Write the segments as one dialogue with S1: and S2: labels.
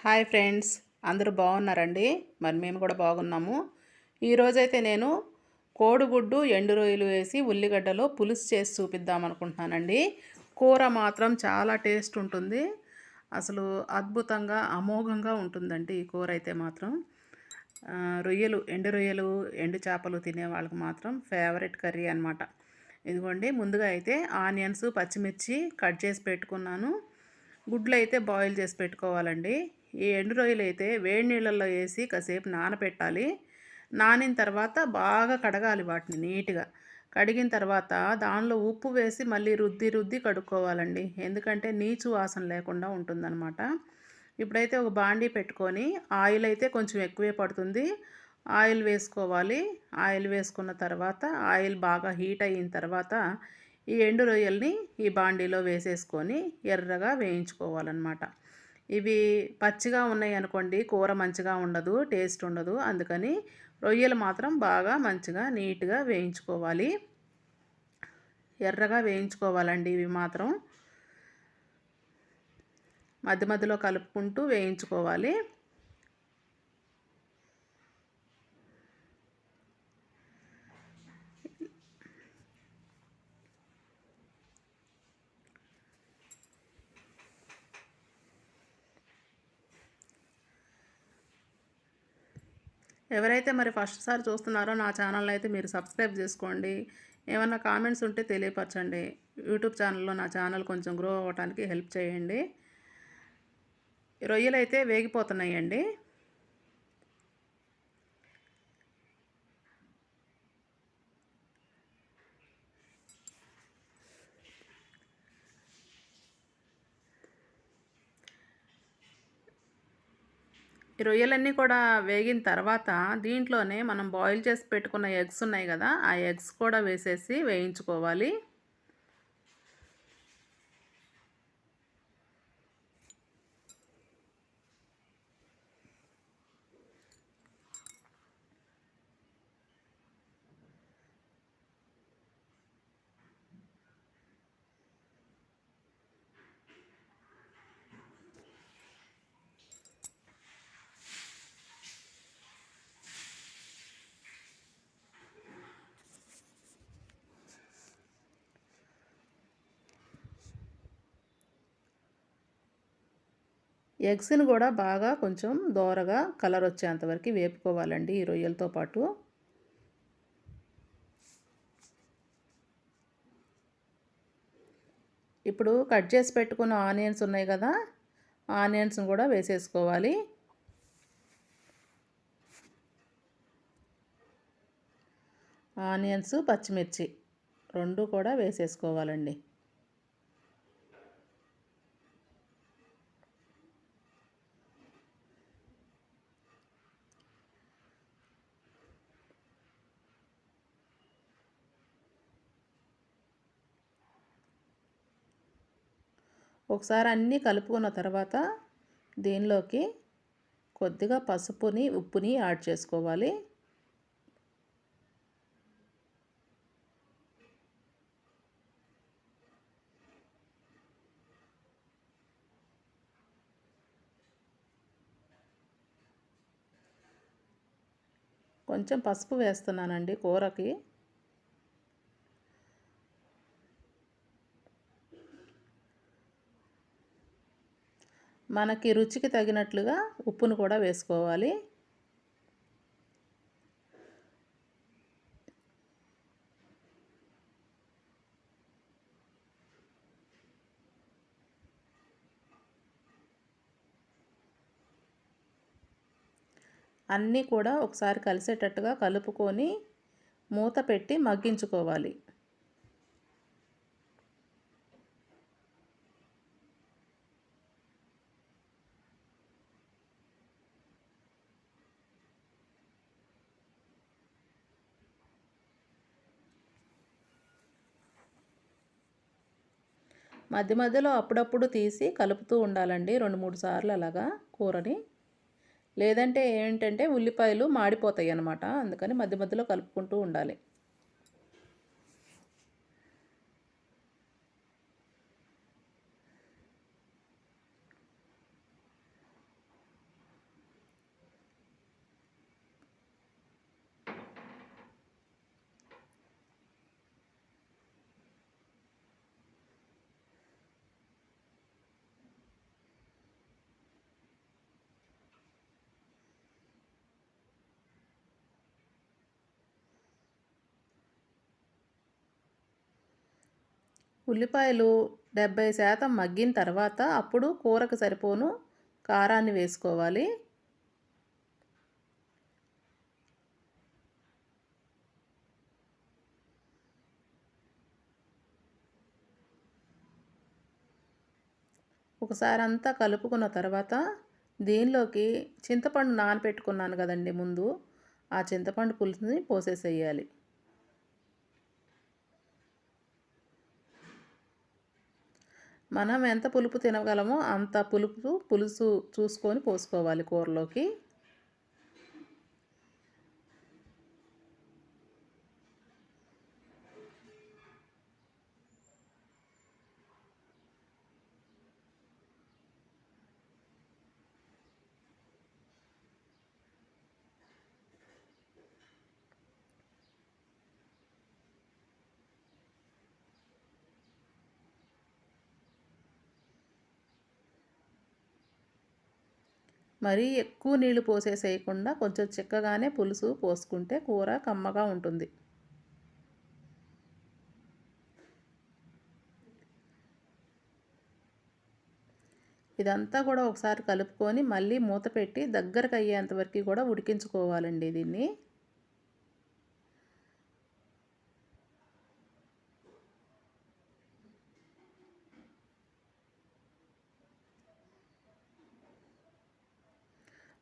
S1: Hi friends, అందరూ బాగున్నారండి? మరి మేము కూడా బాగున్నాము. ఈరోజైతే నేను కోడిగుడ్డు ఎండు రొయ్యలు వేసి ఉల్లిగడ్డలో పులుసు చేసి చూపిద్దాం అనుకుంటున్నానండి. కూర మాత్రం చాలా టేస్ట్ ఉంటుంది. అసలు అద్భుతంగా అమోఘంగా ఉంటుందండి ఈ కూర అయితే మాత్రం. ఎండు రొయ్యలు ఎండు చేపలు తినే వాళ్ళకి మాత్రం ఫేవరెట్ కర్రీ అనమాట. ఇదిగోండి, ముందుగా అయితే ఆనియన్స్ పచ్చిమిర్చి కట్ చేసి పెట్టుకున్నాను. గుడ్లు అయితే బాయిల్ చేసి పెట్టుకోవాలండి. ఈ ఎండు రొయ్యలు అయితే వేడి నీళ్ళల్లో వేసి కాసేపు నానబెట్టాలి. నానిన తర్వాత బాగా కడగాలి వాటిని నీట్గా. కడిగిన తర్వాత దానిలో ఉప్పు వేసి మళ్ళీ రుద్ది రుద్ది కడుక్కోవాలండి. ఎందుకంటే నీచు వాసన లేకుండా ఉంటుందన్నమాట. ఇప్పుడైతే ఒక బాండీ పెట్టుకొని ఆయిల్ అయితే కొంచెం ఎక్కువే పడుతుంది. ఆయిల్ వేసుకోవాలి. ఆయిల్ వేసుకున్న తర్వాత ఆయిల్ బాగా హీట్ అయిన తర్వాత ఈ ఎండు రొయ్యల్ని ఈ బాండీలో వేసేసుకొని ఎర్రగా వేయించుకోవాలన్నమాట. ఇవి పచ్చిగా ఉన్నాయి అనుకోండి, కూర మంచిగా ఉండదు, టేస్ట్ ఉండదు. అందుకని రొయ్యలు మాత్రం బాగా మంచిగా నీట్గా వేయించుకోవాలి. ఎర్రగా వేయించుకోవాలండి ఇవి మాత్రం. మధ్య మధ్యలో కలుపుకుంటూ వేయించుకోవాలి. ఎవరైతే మరి ఫస్ట్ సారి చూస్తున్నారో నా ఛానల్ అయితే మీరు సబ్స్క్రైబ్ చేసుకోండి. ఏమన్నా కామెంట్స్ ఉంటే తెలియపరచండి. యూట్యూబ్ ఛానల్లో నా ఛానల్ కొంచెం గ్రో అవ్వడానికి హెల్ప్ చేయండి. రొయ్యలు అయితే వేగిపోతున్నాయండి. ఈ రొయ్యలన్నీ కూడా వేగిన తర్వాత దీంట్లోనే మనం బాయిల్ చేసి పెట్టుకున్న ఎగ్స్ ఉన్నాయి కదా, ఆ ఎగ్స్ కూడా వేసేసి వేయించుకోవాలి. ఎగ్స్ని కూడా బాగా కొంచెం దోరగా కలర్ వచ్చేంతవరకు వేపుకోవాలండి ఈ రొయ్యలతో పాటు. ఇప్పుడు కట్ చేసి పెట్టుకున్న ఆనియన్స్ ఉన్నాయి కదా, ఆనియన్స్ని కూడా వేసేసుకోవాలి. ఆనియన్స్ పచ్చిమిర్చి రెండు కూడా వేసేసుకోవాలండి. ఒకసారి అన్నీ కలుపుకున్న తర్వాత దీనిలోకి కొద్దిగా పసుపుని ఉప్పుని యాడ్ చేసుకోవాలి. కొంచెం పసుపు వేస్తున్నానండి కూరకి. మనకి రుచికి తగినట్లుగా ఉప్పును కూడా వేసుకోవాలి. అన్నీ కూడా ఒకసారి కలిసేటట్టుగా కలుపుకొని మూత పెట్టి మగ్గించుకోవాలి. మధ్య మధ్యలో అప్పుడప్పుడు తీసి కలుపుతూ ఉండాలండి, 2-3 సార్లు అలాగా కూరని. లేదంటే ఏంటంటే ఉల్లిపాయలు మాడిపోతాయి అన్నమాట. అందుకని మధ్య మధ్యలో కలుపుకుంటూ ఉండాలి. ఉల్లిపాయలు 70% మగ్గిన తర్వాత అప్పుడు కూరకు సరిపోను కారాన్ని వేసుకోవాలి. ఒకసారి అంతా కలుపుకున్న తర్వాత దీనిలోకి చింతపండు నానబెట్టుకున్నాను కదండి ముందు, ఆ చింతపండు పులుసుని పోసేసేయాలి. మనం ఎంత పులుపు తినగలమో అంత పులుసు చూసుకొని పోసుకోవాలి కూరలోకి. మరీ ఎక్కువ నీళ్లు పోసేసేయకుండా కొంచెం చిక్కగానే పులుసు పోసుకుంటే కూర కమ్మగా ఉంటుంది. ఇదంతా కూడా ఒకసారి కలుపుకొని మళ్ళీ మూత పెట్టి దగ్గరకు అయ్యేంత వరకు కూడా ఉడికించుకోవాలండి దీన్ని.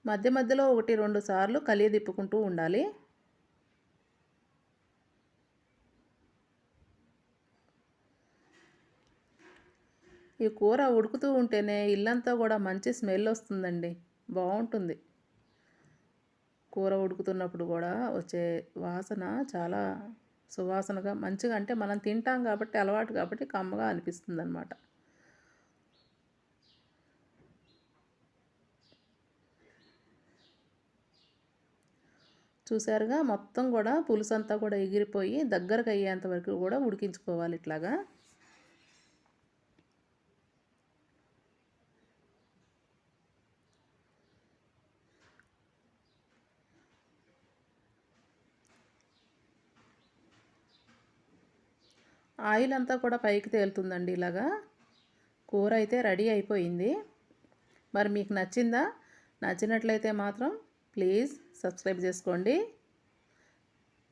S1: మధ్య మధ్యలో 1-2 సార్లు కలియదిప్పుకుంటూ ఉండాలి. ఈ కూర ఉడుకుతూ ఉంటేనే ఇల్లంతా కూడా మంచి స్మెల్ వస్తుందండి, బాగుంటుంది. కూర ఉడుకుతున్నప్పుడు కూడా వచ్చే వాసన చాలా సువాసనగా మంచిగా, అంటే మనం తింటాం కాబట్టి అలవాటు కాబట్టి కమ్మగా అనిపిస్తుంది అన్నమాట. చూసారుగా, మొత్తం కూడా పులుసు అంతా కూడా ఎగిరిపోయి దగ్గరకు అయ్యేంత వరకు కూడా ఉడికించుకోవాలి ఇట్లాగా. ఆయిల్ అంతా కూడా పైకి తేలుతుందండి ఇలాగా. కూర అయితే రెడీ అయిపోయింది. మరి మీకు నచ్చిందా? నచ్చినట్లయితే మాత్రం ప్లీజ్ సబ్స్క్రైబ్ చేసుకోండి.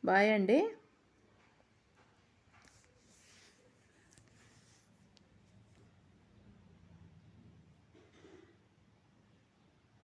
S1: బాయ్ అండి.